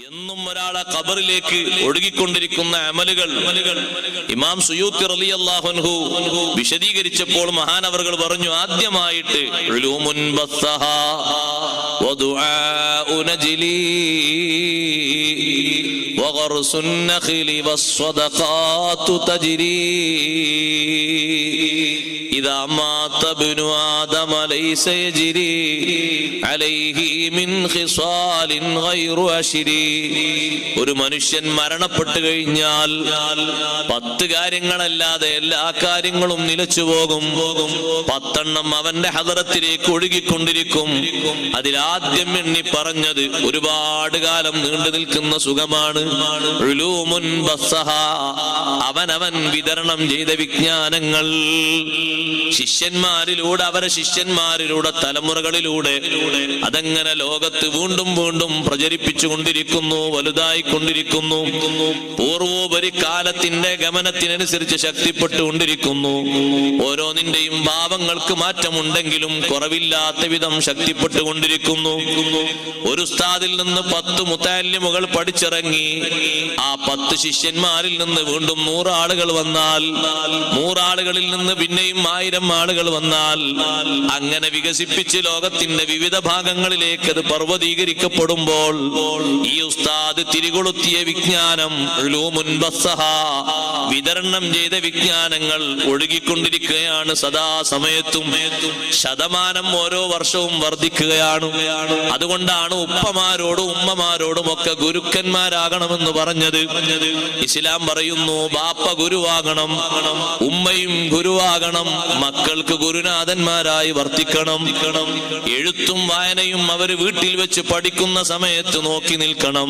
എന്നും ഒരാളെ ഖബറിലേക്ക് ഒഴുകിക്കൊണ്ടിരിക്കുന്ന അമലുകൾ ഇമാം സുയൂത്തി റളിയല്ലാഹു അൻഹു വിശദീകരിച്ചപ്പോൾ മഹാനവറുകൾ പറഞ്ഞു, ആദ്യമായിട്ട് ഉലൂമുൻ ബസ്സഹാ വദുആഉ നജ്ലി വഗർസുൻ നഖ്ലി വസ്സദഖാതു തജ്രി ഇദാ മാത ഇബ്നു ആദമ ലൈസ യജ്രി അലൈഹി മിൻ ഖിസാലിൻ ഗൈറു അശ്രി. ഒരു മനുഷ്യൻ മരണപ്പെട്ടു കഴിഞ്ഞാൽ 10 കാര്യങ്ങളല്ലാതെ എല്ലാ കാര്യങ്ങളും നിലച്ചു പോകും. 10 അവന്റെ ഹദറത്തിലേക്ക് ഒഴുകിക്കൊണ്ടിരിക്കും. അതിലാദ്യം എണ്ണി പറഞ്ഞത് ഒരുപാട് കാലം നീണ്ടു നിൽക്കുന്ന സുഖമാണ്. ഉലൂമുൻ ബസ്സഹാ, അവനവൻ വിതരണം ചെയ്ത വിജ്ഞാനങ്ങൾ ശിഷ്യന്മാരിലൂടെ, അവരെ ശിഷ്യന്മാരിലൂടെ, തലമുറകളിലൂടെ അതങ്ങനെ ലോകത്ത് വീണ്ടും വീണ്ടും പ്രചരിപ്പിച്ചു കൊണ്ടിരിക്കുന്നു, വലുതായിക്കൊണ്ടിരിക്കുന്നു. പൂർവോപരി കാലത്തിന്റെ ഗമനത്തിനനുസരിച്ച് ശക്തിപ്പെട്ടുകൊണ്ടിരിക്കുന്നു. ഓരോന്നിന്റെയും ഭാവങ്ങൾക്ക് മാറ്റമുണ്ടെങ്കിലും കുറവില്ലാത്ത വിധം ശക്തിപ്പെട്ടുകൊണ്ടിരിക്കുന്നു. ഒരു ഉസ്താദിൽ നിന്ന് 10 മുതഅല്ലിമുകൾ പഠിച്ചിറങ്ങി. ആ 10 ശിഷ്യന്മാരിൽ നിന്ന് വീണ്ടും 100 ആളുകൾ വന്നാൽ, 100 ആളുകളിൽ നിന്ന് പിന്നെയും 1000 ആളുകൾ വന്നാൽ, അങ്ങനെ വികസിപ്പിച്ച് ലോകത്തിന്റെ വിവിധ ഭാഗങ്ങളിലേക്ക് അത് പർവ്വതീകരിക്കപ്പെടുമ്പോൾ ഈ ഉസ്താദ് തിരികൊളുത്തിയ വിജ്ഞാനം, ഉലൂമുൻ ബസ്സഹാ, വിതരണം ചെയ്ത വിജ്ഞാനങ്ങൾ ഒഴുകിക്കൊണ്ടിരിക്കുകയാണ് സദാസമയത്തും. ശതമാനം ഓരോ വർഷവും വർദ്ധിക്കുകയാണ്. അതുകൊണ്ടാണ് ഉപ്പമാരോടും ഉമ്മമാരോടും ഒക്കെ ഗുരുക്കന്മാരാകണമെന്ന് പറഞ്ഞത്. ഇസ്ലാം പറയുന്നു, ബാപ്പ ഗുരുവാകണം, ഉമ്മയും ഗുരുവാകണം, മക്കൾക്ക് ഗുരുനാഥന്മാരായി വർത്തിക്കണം. എഴുത്തും വായനയും അവര് വീട്ടിൽ വെച്ച് പഠിക്കുന്ന സമയത്ത് നോക്കി നിൽക്കണം.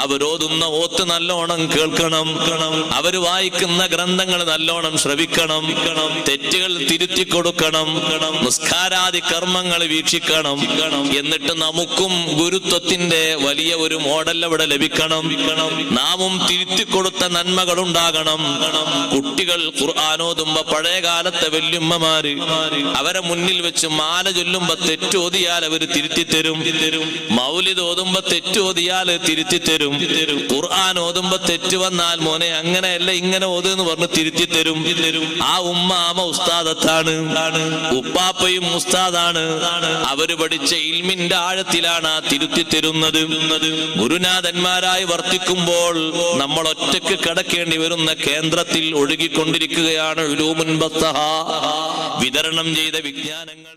അവരോതുന്ന ഓത്ത് നല്ലോണം കേൾക്കണം. അവര് വായിക്കുന്ന ഗ്രന്ഥങ്ങൾ നല്ലോണം ശ്രവിക്കണം. തെറ്റുകൾ തിരുത്തി കൊടുക്കണം. നിസ്കാരാദി കർമ്മങ്ങൾ വീക്ഷിക്കണം. എന്നിട്ട് നമുക്കും ഗുരുത്വത്തിന്റെ വലിയ ഒരു മോഡൽ അവിടെ ലഭിക്കണം. നാമും തിരുത്തി കൊടുത്ത നന്മകൾ ഉണ്ടാകണം. കുട്ടികൾ ഖുർആനോതുമ്പോ പഴയ കാലത്തെ വല്യമ്മമാര് അവരെ മുന്നിൽ വെച്ച് മാല ചൊല്ലുമ്പോ തെറ്റോതിയാൽ അവര് തിരുത്തി തരും. മൗലിദ് ഓതുമ്പോ തെറ്റോതിയാൽ തിരുത്തി തരും. ഖുർആൻ ഓതുമ്പോ തെറ്റ് വന്നാൽ മോനെ അങ്ങനെയല്ല ഇങ്ങനെ ഓതെന്ന് പറഞ്ഞ് തിരുത്തി തരും. ആ ഉമ്മാമ ഉസ്താദത്താണ്, ഉപ്പാപ്പയും ഉസ്താദാണ്. അവര് പഠിച്ച ഇൽമിന്റെ ആഴത്തിലാണ് ആ തിരുത്തി തരുന്നത്. ഗുരുനാഥന്മാരായി വർത്തിക്കുമ്പോൾ നമ്മൾ ഒറ്റക്ക് കിടക്കേണ്ടി വരുന്ന കേന്ദ്രത്തിൽ ഒഴുകിക്കൊണ്ടിരിക്കുകയാണ് ഉലൂമുൻ ബസ്സഹാ, വിതരണം ചെയ്ത വിജ്ഞാനങ്ങൾ.